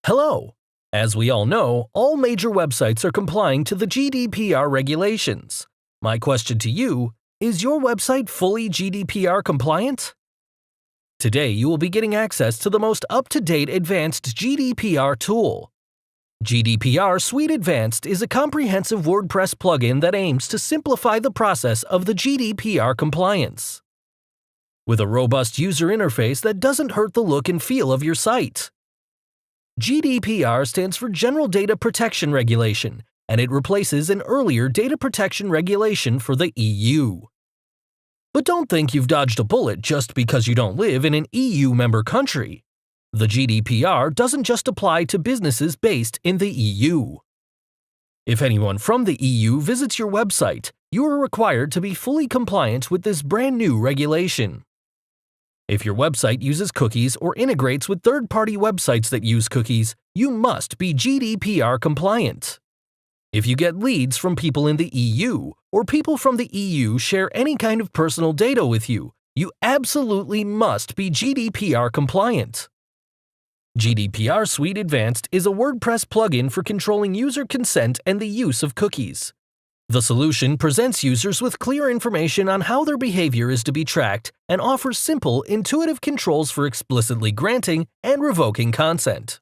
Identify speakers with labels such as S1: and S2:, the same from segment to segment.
S1: Hello! As we all know, all major websites are complying to the GDPR regulations. My question to you, is your website fully GDPR compliant? Today you will be getting access to the most up-to-date advanced GDPR tool. GDPR Suite Advanced is a comprehensive WordPress plugin that aims to simplify the process of the GDPR compliance. With a robust user interface that doesn't hurt the look and feel of your site. GDPR stands for General Data Protection Regulation, and it replaces an earlier data protection regulation for the EU. But don't think you've dodged a bullet just because you don't live in an EU member country. The GDPR doesn't just apply to businesses based in the EU. If anyone from the EU visits your website, you are required to be fully compliant with this brand new regulation. If your website uses cookies or integrates with third-party websites that use cookies, you must be GDPR compliant. If you get leads from people in the EU, or people from the EU share any kind of personal data with you, you absolutely must be GDPR compliant. GDPR Suite Advanced is a WordPress plugin for controlling user consent and the use of cookies. The solution presents users with clear information on how their behavior is to be tracked and offers simple, intuitive controls for explicitly granting and revoking consent.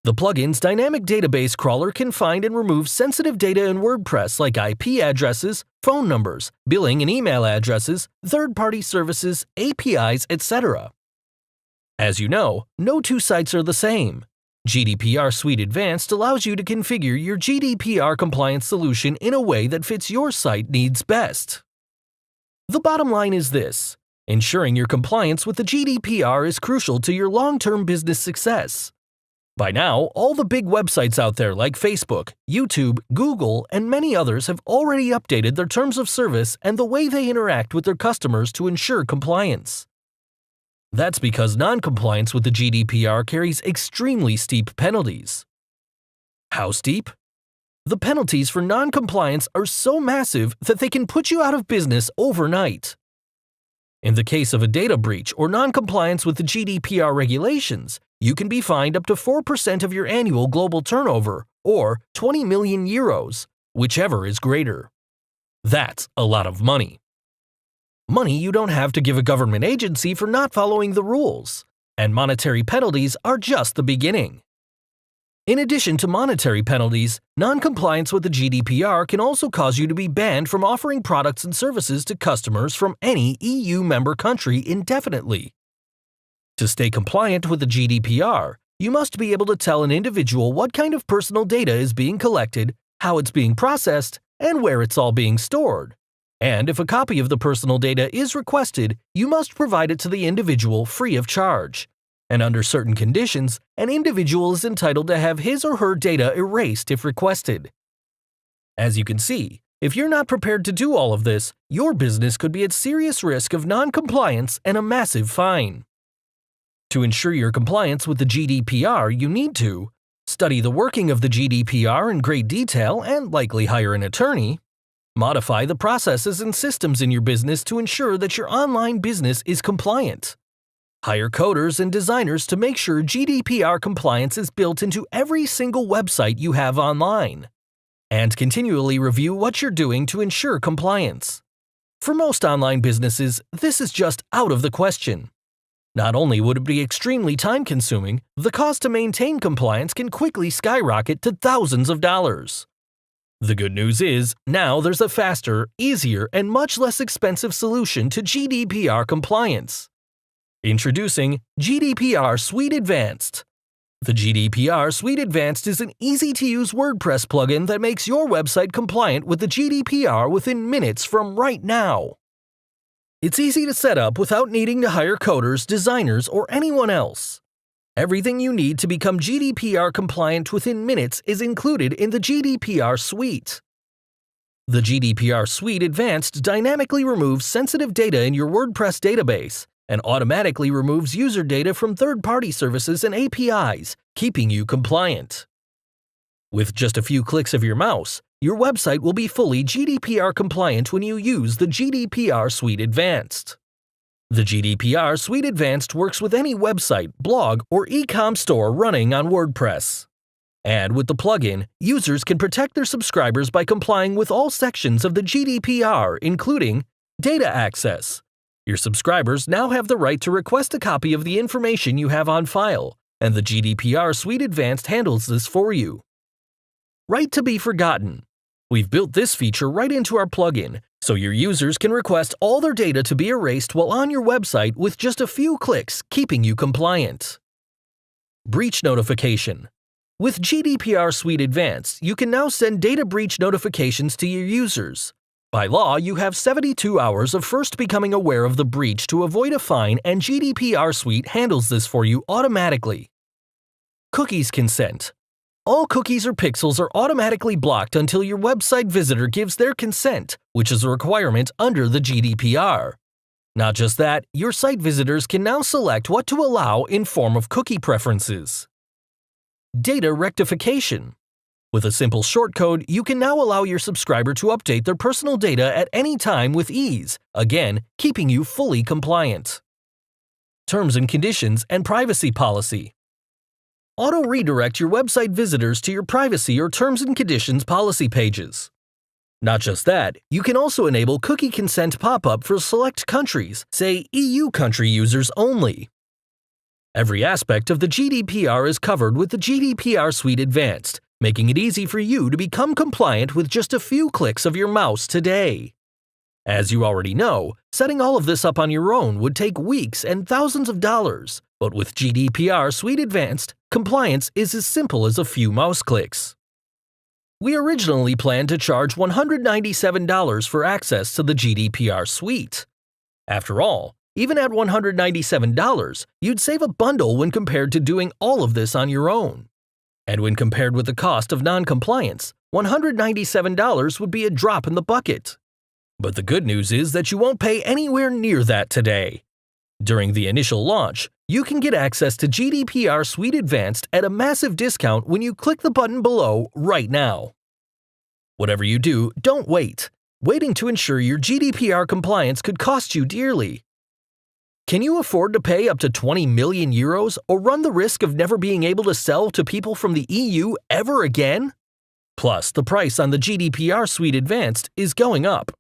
S1: The plugin's dynamic database crawler can find and remove sensitive data in WordPress like IP addresses, phone numbers, billing and email addresses, third-party services, APIs, etc. As you know, no two sites are the same. GDPR Suite Advanced allows you to configure your GDPR compliance solution in a way that fits your site needs best. The bottom line is this: ensuring your compliance with the GDPR is crucial to your long-term business success. By now, all the big websites out there like Facebook, YouTube, Google, and many others have already updated their terms of service and the way they interact with their customers to ensure compliance. That's because non-compliance with the GDPR carries extremely steep penalties. How steep? The penalties for non-compliance are so massive that they can put you out of business overnight. In the case of a data breach or non-compliance with the GDPR regulations, you can be fined up to 4% of your annual global turnover, or 20 million euros, whichever is greater. That's a lot of money. Money you don't have to give a government agency for not following the rules, and monetary penalties are just the beginning. In addition to monetary penalties, non-compliance with the GDPR can also cause you to be banned from offering products and services to customers from any EU member country indefinitely. To stay compliant with the GDPR, you must be able to tell an individual what kind of personal data is being collected, how it's being processed, and where it's all being stored. And if a copy of the personal data is requested, you must provide it to the individual free of charge. And under certain conditions, an individual is entitled to have his or her data erased if requested. As you can see, if you're not prepared to do all of this, your business could be at serious risk of non-compliance and a massive fine. To ensure your compliance with the GDPR, you need to study the working of the GDPR in great detail and likely hire an attorney. Modify the processes and systems in your business to ensure that your online business is compliant. Hire coders and designers to make sure GDPR compliance is built into every single website you have online. And continually review what you're doing to ensure compliance. For most online businesses, this is just out of the question. Not only would it be extremely time-consuming, the cost to maintain compliance can quickly skyrocket to thousands of dollars. The good news is, now there's a faster, easier, and much less expensive solution to GDPR compliance. Introducing GDPR Suite Advanced. The GDPR Suite Advanced is an easy-to-use WordPress plugin that makes your website compliant with the GDPR within minutes from right now. It's easy to set up without needing to hire coders, designers, or anyone else. Everything you need to become GDPR compliant within minutes is included in the GDPR Suite. The GDPR Suite Advanced dynamically removes sensitive data in your WordPress database and automatically removes user data from third-party services and APIs, keeping you compliant. With just a few clicks of your mouse, your website will be fully GDPR compliant when you use the GDPR Suite Advanced. The GDPR Suite Advanced works with any website, blog, or e-com store running on Wordpress. And with the plugin, users can protect their subscribers by complying with all sections of the GDPR, including data access. Your subscribers now have the right to request a copy of the information you have on file, and the GDPR Suite Advanced handles this for you. Right to be forgotten. We've built this feature right into our plugin, so your users can request all their data to be erased while on your website with just a few clicks, keeping you compliant. Breach notification. With GDPR Suite Advanced, you can now send data breach notifications to your users. By law, you have 72 hours of first becoming aware of the breach to avoid a fine, and GDPR Suite handles this for you automatically. Cookies consent. All cookies or pixels are automatically blocked until your website visitor gives their consent, which is a requirement under the GDPR. Not just that, your site visitors can now select what to allow in form of cookie preferences. Data rectification. With a simple shortcode, you can now allow your subscriber to update their personal data at any time with ease, again, keeping you fully compliant. Terms and conditions and privacy policy. Auto-redirect your website visitors to your privacy or terms and conditions policy pages. Not just that, you can also enable cookie consent pop-up for select countries, say EU country users only. Every aspect of the GDPR is covered with the GDPR Suite Advanced, making it easy for you to become compliant with just a few clicks of your mouse today. As you already know, setting all of this up on your own would take weeks and thousands of dollars, but with GDPR Suite Advanced, compliance is as simple as a few mouse clicks. We originally planned to charge $197 for access to the GDPR Suite. After all, even at $197, you'd save a bundle when compared to doing all of this on your own. And when compared with the cost of non-compliance, $197 would be a drop in the bucket. But the good news is that you won't pay anywhere near that today. During the initial launch, you can get access to GDPR Suite Advanced at a massive discount when you click the button below right now. Whatever you do, don't wait. Waiting to ensure your GDPR compliance could cost you dearly. Can you afford to pay up to 20 million euros or run the risk of never being able to sell to people from the EU ever again? Plus, the price on the GDPR Suite Advanced is going up.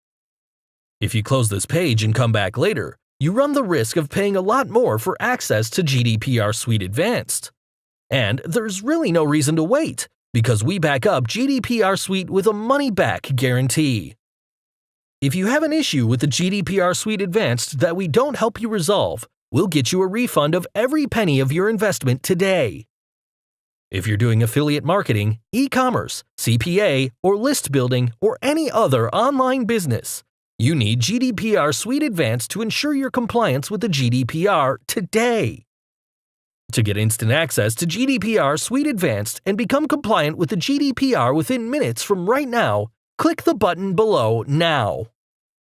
S1: If you close this page and come back later, you run the risk of paying a lot more for access to GDPR Suite Advanced. And there's really no reason to wait, because we back up GDPR Suite with a money-back guarantee. If you have an issue with the GDPR Suite Advanced that we don't help you resolve, we'll get you a refund of every penny of your investment today. If you're doing affiliate marketing, e-commerce, CPA, or list building, or any other online business, you need GDPR Suite Advanced to ensure your compliance with the GDPR today. To get instant access to GDPR Suite Advanced and become compliant with the GDPR within minutes from right now, click the button below now.